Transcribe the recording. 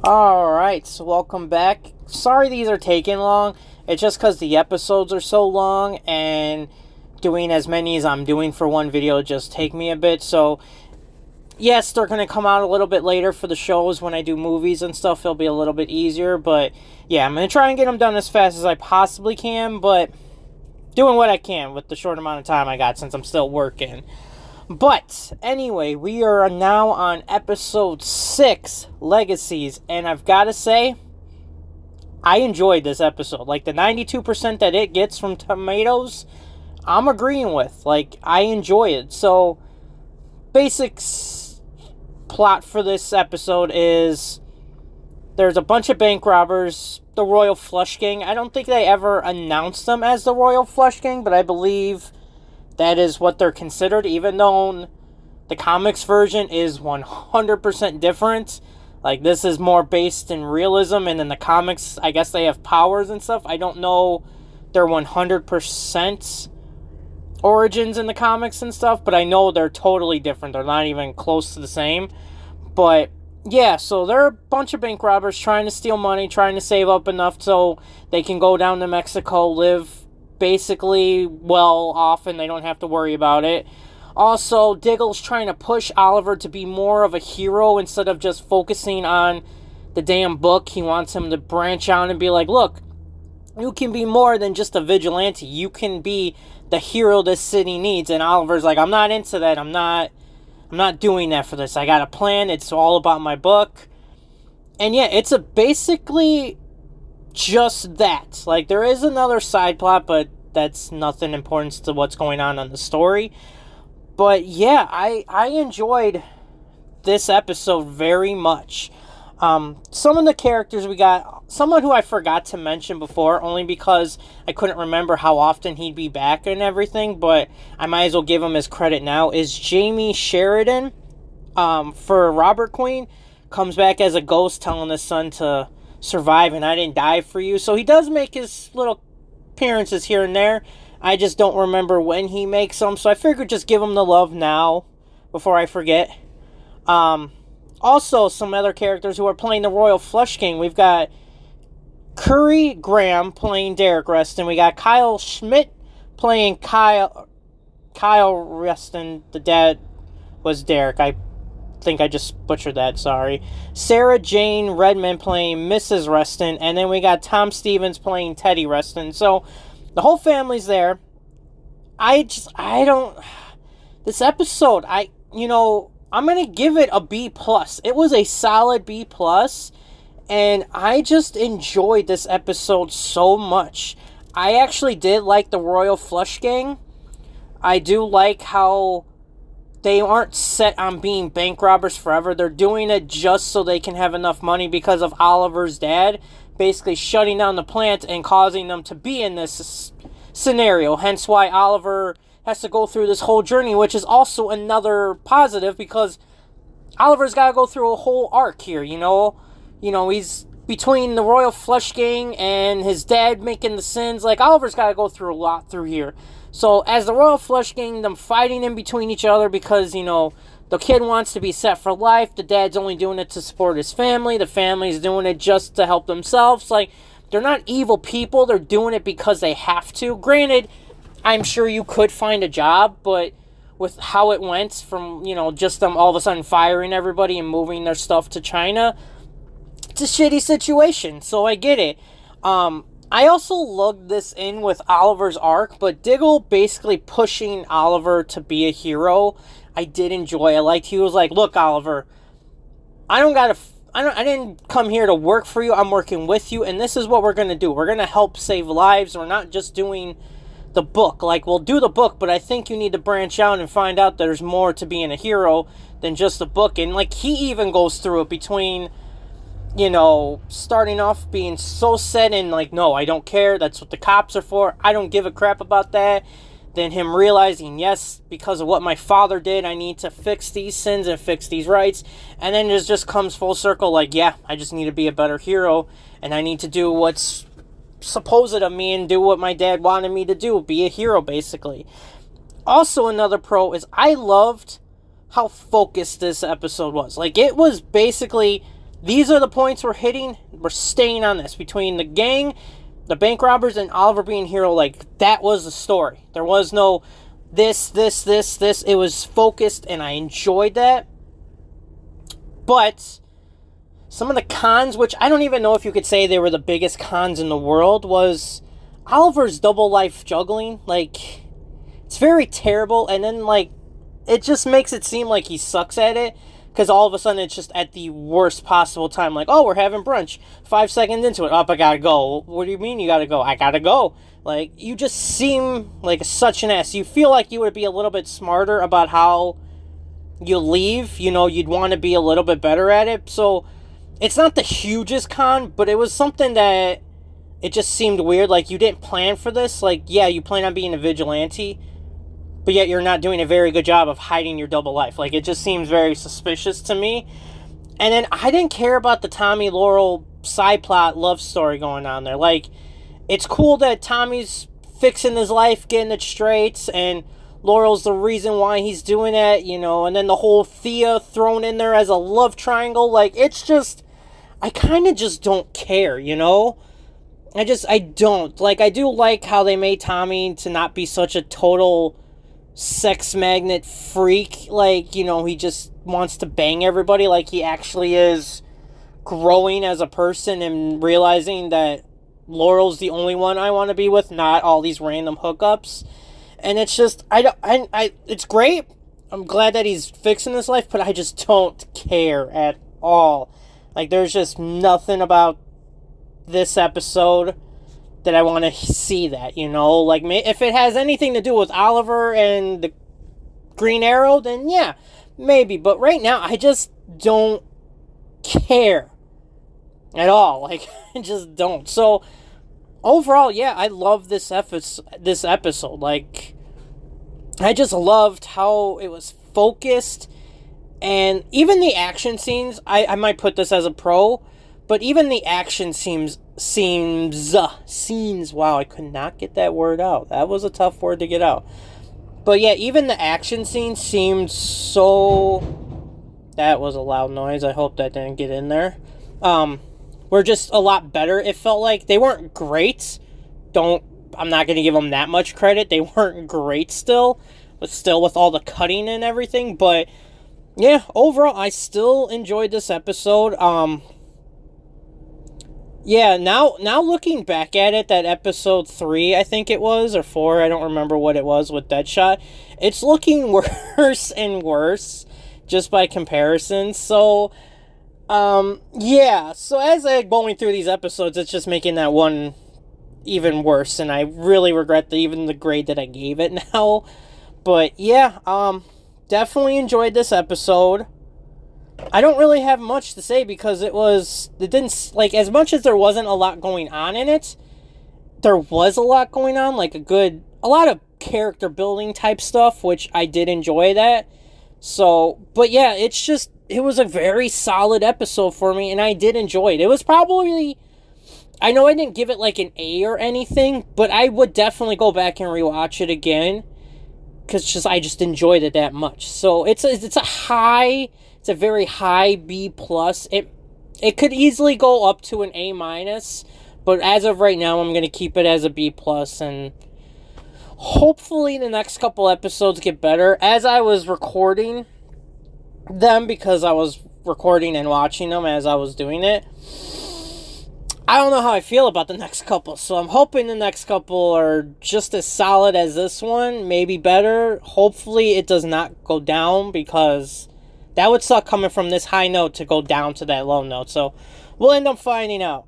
Alright, so welcome back. Sorry these are taking long. It's just because the episodes are so long and doing as many as I'm doing for one video just take me a bit. So, yes, they're going to come out a little bit later for the shows when I do movies and stuff. It'll be a little bit easier. But, yeah, I'm going to try and get them done as fast as I possibly can. But doing what I can with the short amount of time I got since I'm still working. But, anyway, we are now on episode 6, Legacies, and I've got to say, I enjoyed this episode. Like, the 92% that it gets from tomatoes, I'm agreeing with. Like, I enjoy it. So, basic plot for this episode is there's a bunch of bank robbers, the Royal Flush Gang. I don't think they ever announced them as the Royal Flush Gang, but I believe that is what they're considered, even though the comics version is 100% different. Like, this is more based in realism, and in the comics, I guess they have powers and stuff. I don't know their 100% origins in the comics and stuff, but I know they're totally different. They're not even close to the same. But, yeah, so they're a bunch of bank robbers trying to steal money, trying to save up enough so they can go down to Mexico, live basically well off, and they don't have to worry about it. Also, Diggle's trying to push Oliver to be more of a hero instead of just focusing on the damn book. He wants him to branch out and be like, look, you can be more than just a vigilante. You can be the hero this city needs. And Oliver's like, I'm not into that. I'm not doing that for this. I got a plan. It's all about my book. And yeah, it's basically just that. Like, there is another side plot, but that's nothing important to what's going on in the story. But yeah, I enjoyed this episode very much. Some of the characters we got, someone who I forgot to mention before, only because I couldn't remember how often he'd be back and everything, but I might as well give him his credit now, is Jamie Sheridan, for Robert Queen, comes back as a ghost telling his son to survive and I didn't die for you. So he does make his little appearances here and there. I just don't remember when he makes them, so I figured just give him the love now before I forget. Also, some other characters who are playing the Royal Flush Gang. We've got Curry Graham playing Derek Reston. We got Kyle Schmidt playing Kyle Reston. The dad was Derek. I think I just butchered that, sorry. Sarah Jane Redmond playing Mrs. Reston, and then we got Tom Stevens playing Teddy Reston. So the whole family's there. This episode, I'm gonna give it a B+. It was a solid B+, and I just enjoyed this episode so much. I actually did like the Royal Flush Gang. I do like how they aren't set on being bank robbers forever. They're doing it just so they can have enough money because of Oliver's dad basically shutting down the plant and causing them to be in this scenario. Hence why Oliver has to go through this whole journey, which is also another positive because Oliver's got to go through a whole arc here, he's between the Royal Flush Gang and his dad making the sins. Like, Oliver's got to go through a lot through here. So, as the Royal Flush Gang, them fighting in between each other because, the kid wants to be set for life. The dad's only doing it to support his family. The family's doing it just to help themselves. Like, they're not evil people. They're doing it because they have to. Granted, I'm sure you could find a job, but with how it went from, just them all of a sudden firing everybody and moving their stuff to China, it's a shitty situation. So, I get it. I also lugged this in with Oliver's arc, but Diggle basically pushing Oliver to be a hero, I did enjoy. I liked he was like, look, Oliver, I didn't come here to work for you. I'm working with you, and this is what we're going to do. We're going to help save lives. We're not just doing the book. Like, we'll do the book, but I think you need to branch out and find out there's more to being a hero than just the book. And, like, he even goes through it between, starting off being so set in, like, no, I don't care. That's what the cops are for. I don't give a crap about that. Then him realizing, yes, because of what my father did, I need to fix these sins and fix these rights. And then it just comes full circle, like, yeah, I just need to be a better hero. And I need to do what's supposed of me and do what my dad wanted me to do. Be a hero, basically. Also, another pro is I loved how focused this episode was. Like, it was basically these are the points we're hitting. We're staying on this. Between the gang, the bank robbers, and Oliver being hero, like, that was the story. There was no this. It was focused, and I enjoyed that. But some of the cons, which I don't even know if you could say they were the biggest cons in the world, was Oliver's double life juggling. Like, it's very terrible, and then, like, it just makes it seem like he sucks at it, because all of a sudden it's just at the worst possible time. Like, oh, we're having brunch. 5 seconds into it, I gotta go. What do you mean you gotta go? I gotta go. Like, you just seem like such an ass. You feel like you would be a little bit smarter about how you leave. You know, you'd want to be a little bit better at it. So, it's not the hugest con, but it was something that it just seemed weird. Like, you didn't plan for this. Like, yeah, you plan on being a vigilante, but yet you're not doing a very good job of hiding your double life. Like, it just seems very suspicious to me. And then I didn't care about the Tommy Laurel side plot love story going on there. Like, it's cool that Tommy's fixing his life, getting it straight, and Laurel's the reason why he's doing it, you know, and then the whole Thea thrown in there as a love triangle. Like, it's just, I kind of just don't care, you know? I don't. Like, I do like how they made Tommy to not be such a total sex magnet freak. Like, you know, he just wants to bang everybody. Like, he actually is growing as a person and realizing that Laurel's the only one I want to be with, not all these random hookups. And it's just, it's great. I'm glad that he's fixing his life, but I just don't care at all. Like, there's just nothing about this episode that I want to see that, you know? Like, if it has anything to do with Oliver and the Green Arrow, then yeah, maybe. But right now, I just don't care at all. Like, I just don't. So, overall, yeah, I love this episode. Like, I just loved how it was focused, and even the action scenes, I might put this as a pro, but even the action scenes, wow, I could not get that word out. That was a tough word to get out. But yeah, even the action scenes seemed so, that was a loud noise, I hope that didn't get in there, were just a lot better. It felt like they weren't great. I'm not going to give them that much credit. They weren't great still, but still with all the cutting and everything. But yeah, overall, I still enjoyed this episode. Yeah, now looking back at it, that episode 3, I think it was, or 4, I don't remember what it was with Deadshot, it's looking worse and worse, just by comparison. So, yeah, so as I'm going through these episodes, it's just making that one even worse, and I really regret even the grade that I gave it now. But yeah, definitely enjoyed this episode. I don't really have much to say because it didn't, like, as much as there wasn't a lot going on in it, there was a lot going on, like a lot of character building type stuff, which I did enjoy that. So, but yeah, it was a very solid episode for me, and I did enjoy it. It was probably, I know I didn't give it like an A or anything, but I would definitely go back and rewatch it again, because I just enjoyed it that much. So it's a very high B+. It could easily go up to an A-, but as of right now, I'm going to keep it as a B+, and hopefully the next couple episodes get better. As I was recording them, because I was recording and watching them as I was doing it, I don't know how I feel about the next couple, so I'm hoping the next couple are just as solid as this one, maybe better. Hopefully it does not go down, because that would suck coming from this high note to go down to that low note. So we'll end up finding out.